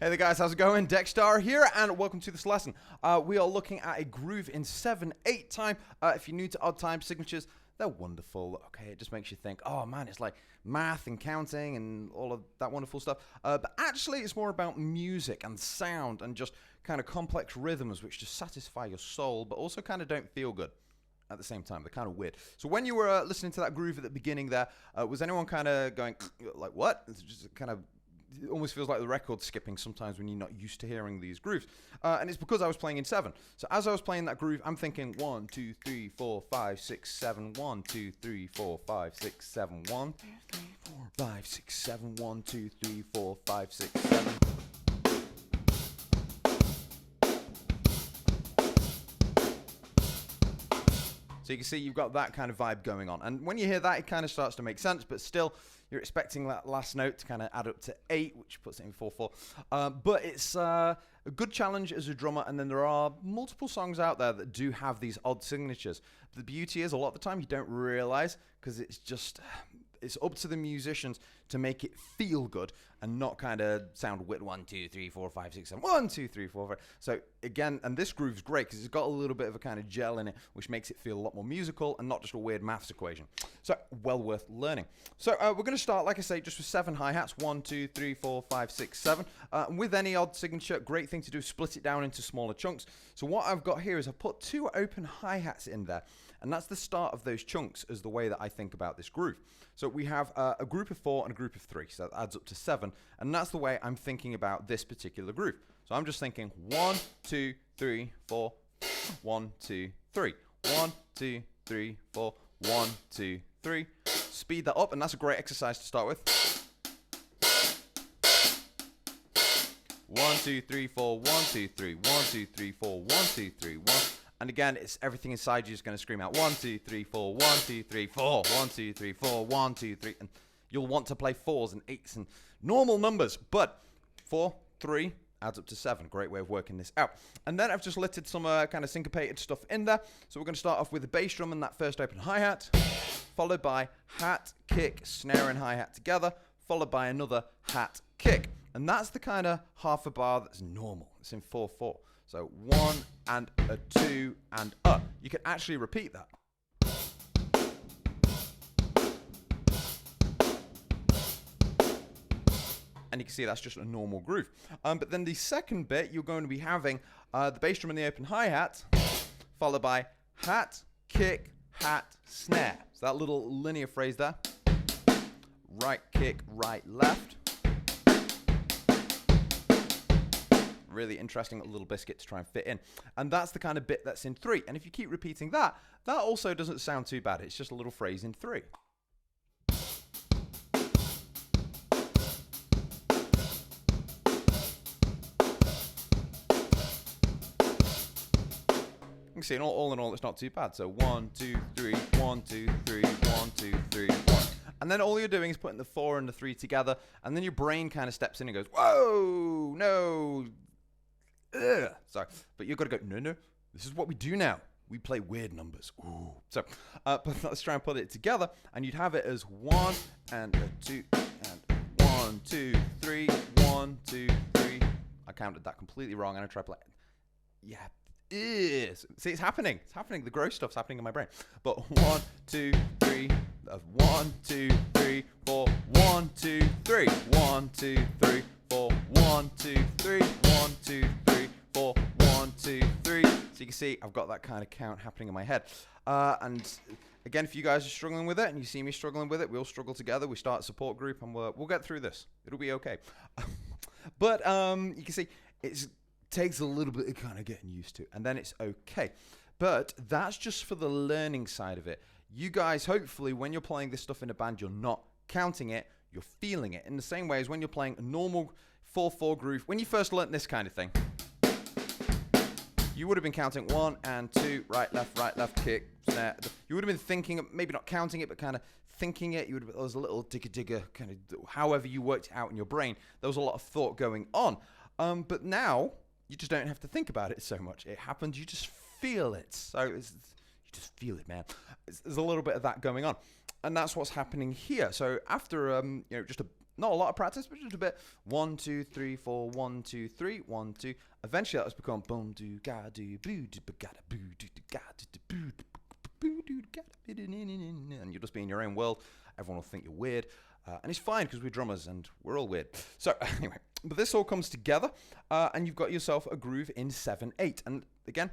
Hey there guys, how's it going? Dexstar here, and welcome to this lesson. We are looking at a groove in 7/8 time. If you're new to odd time signatures, they're wonderful. Okay, it just makes you think, oh man, it's like math and counting and all of that wonderful stuff. But actually, it's more about music and sound and just kind of complex rhythms which just satisfy your soul, but also kind of don't feel good at the same time. They're kind of weird. So when you were listening to that groove at the beginning there, was anyone kind of going, like, what? It's just kind of... It almost feels like the record's skipping sometimes when you're not used to hearing these grooves. And it's because I was playing in 7. So as I was playing that groove, I'm thinking 1, 2, 3, 4, 5, 6, 7, 1, 2, 3, 4, 5, 6, 7, 1, 2, 3, 4, 5, 6, 7, 1, 2, 3, 4, 5, 6, 7. So you can see you've got that kind of vibe going on. And when you hear that, it kind of starts to make sense, but still, you're expecting that last note to kind of add up to 8, which puts it in 4/4. But it's a good challenge as a drummer, and then there are multiple songs out there that do have these odd signatures. The beauty is, a lot of the time, you don't realize, because it's just... It's up to the musicians to make it feel good and not kind of sound weird. 1, 2, 3, 4, 5, 6, 7. 1, 2, 3, 4, 5. So again, and this groove's great because it's got a little bit of a kind of gel in it, which makes it feel a lot more musical and not just a weird maths equation. So well worth learning. So we're going to start, like I say, just with 7 hi-hats. 1, 2, 3, 4, 5, 6, 7. With any odd signature, great thing to do is split it down into smaller chunks. So what I've got here is I've put 2 open hi-hats in there. And that's the start of those chunks as the way that I think about this groove. So we have a group of 4 and a group of 3. So that adds up to 7. And that's the way I'm thinking about this particular groove. So I'm just thinking 1, 2, 3, 4, 1, 2, 3. 1, 2, 3, 4, 1, 2, 3. Speed that up, and that's a great exercise to start with. 1, 2, 3, 4, 1, 2, 3, 1, 2, 3, 4, 1, 2, 3, 1. And again, it's everything inside you is going to scream out 1, 2, 3, 4, 1, 2, 3, 4, 1, 2, 3, 4, 1, 2, 3. And you'll want to play 4s and 8s and normal numbers. But 4, 3 adds up to 7. Great way of working this out. And then I've just littered some kind of syncopated stuff in there. So we're going to start off with the bass drum and that first open hi-hat, followed by hat, kick, snare, and hi-hat together, followed by another hat, kick. And that's the kind of half a bar that's normal. It's in 4/4. So 1 and a 2 and up. You can actually repeat that. And you can see that's just a normal groove. But then the second bit, you're going to be having the bass drum and the open hi-hat, followed by hat, kick, hat, snare. So that little linear phrase there. Right kick, right, left. Really interesting little biscuit to try and fit in. And that's the kind of bit that's in 3. And if you keep repeating that, that also doesn't sound too bad. It's just a little phrase in 3. You can see all in all, it's not too bad. So 1, 2, 3, 1, 2, 3, 1, 2, 3, 1. And then all you're doing is putting the 4 and the 3 together. And then your brain kind of steps in and goes, whoa, no. Ugh. Sorry, but you've got to go, no, this is what we do now. We play weird numbers. Ooh. So, but let's try and put it together, and you'd have it as 1 and a 2 and 1, 2, 3, 1, 2, 3. I counted that completely wrong, and I tried to play. Yeah, it is. See, it's happening. It's happening. The gross stuff's happening in my brain. But 1, 2, 3, 1, 2, 3, 4, 1, 2, 3, 1, 2, 3, 4, 1, 2, 3, 1, 2, 3, 4, 1, 2, 3. So you can see I've got that kind of count happening in my head. And again, if you guys are struggling with it and you see me struggling with it, we'll struggle together. We start a support group and we'll get through this. It'll be okay. But you can see it takes a little bit of kind of getting used to, and then it's okay. But that's just for the learning side of it. You guys, hopefully, when you're playing this stuff in a band, you're not counting it. You're feeling it in the same way as when you're playing a normal 4/4 groove. When you first learnt this kind of thing, you would have been counting 1 and 2, right, left, kick, snare. You would have been thinking, maybe not counting it, but kind of thinking it. There was a little digger, kind of, however you worked it out in your brain. There was a lot of thought going on. But now, you just don't have to think about it so much. It happens, you just feel it. So you just feel it, man. There's a little bit of that going on. And that's what's happening here. So after just not a lot of practice, but just a bit. 1, 2, 3, 4, 1, 2, 3, 1, 2. Eventually that was become boom do ga do boo do ga boo do ga do boo do ga, and you'll just be in your own world. Everyone will think you're weird, and it's fine because we're drummers and we're all weird. So anyway, but this all comes together, and you've got yourself a groove in 7/8. And again,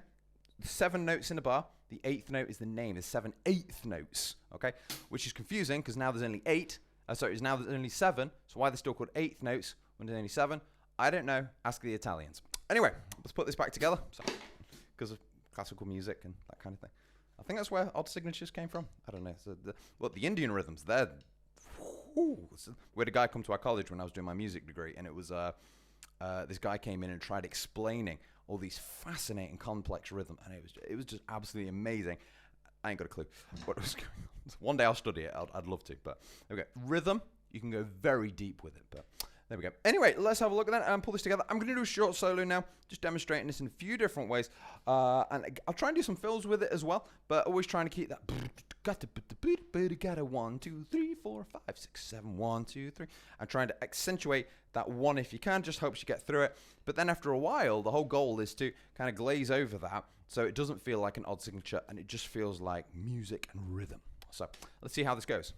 7 notes in a bar. The 8th note is the name. There's 7/8 notes, okay? Which is confusing because now there's only 8. Now there's only 7. So why are they still called 8th notes when there's only 7? I don't know. Ask the Italians. Anyway, let's put this back together because of classical music and that kind of thing. I think that's where odd signatures came from. I don't know. So the Indian rhythms, they're... we had a guy come to our college when I was doing my music degree, and it was this guy came in and tried explaining all these fascinating complex rhythm, and it was just absolutely amazing. I ain't got a clue what was going on. One day I'll study it. I'd love to, but there we go. Rhythm, you can go very deep with it, but there we go. Anyway, let's have a look at that and pull this together. I'm going to do a short solo now, just demonstrating this in a few different ways, and I'll try and do some fills with it as well, but always trying to keep that. Got 1, 2, 3, 4, 5, 6, 7, 1, 2, 3. I'm trying to accentuate that 1 if you can, just helps you get through it. But then after a while, the whole goal is to kind of glaze over that so it doesn't feel like an odd signature and it just feels like music and rhythm. So let's see how this goes.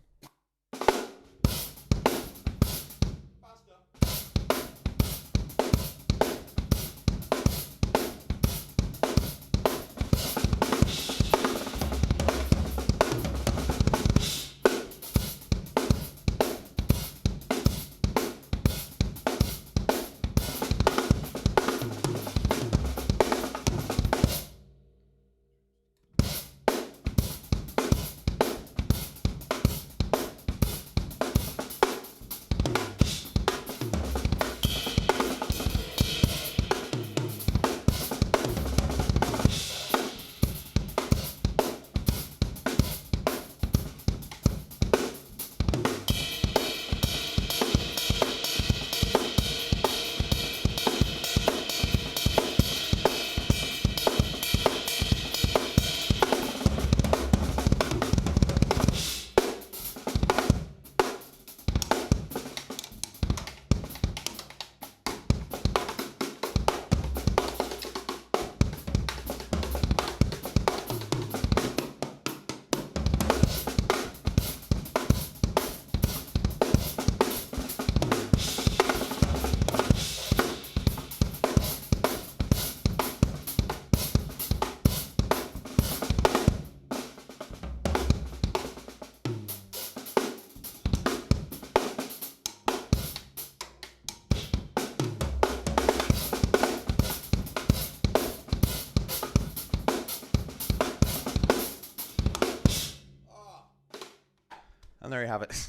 And there you have it.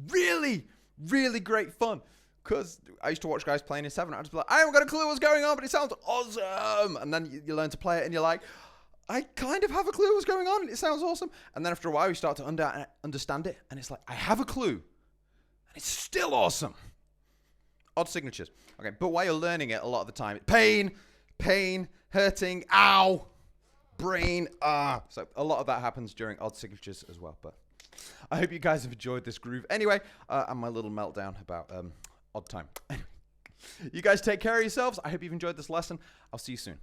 Really, really great fun. Because I used to watch guys playing in 7. I'd just be like, I haven't got a clue what's going on, but it sounds awesome. And then you learn to play it and you're like, I kind of have a clue what's going on. It sounds awesome. And then after a while, you start to understand it. And it's like, I have a clue. And it's still awesome. Odd signatures. Okay, but while you're learning it, a lot of the time, pain, hurting, ow, brain, So a lot of that happens during odd signatures as well. But I hope you guys have enjoyed this groove anyway, and my little meltdown about odd time. Anyway, you guys take care of yourselves. I hope you've enjoyed this lesson. I'll see you soon.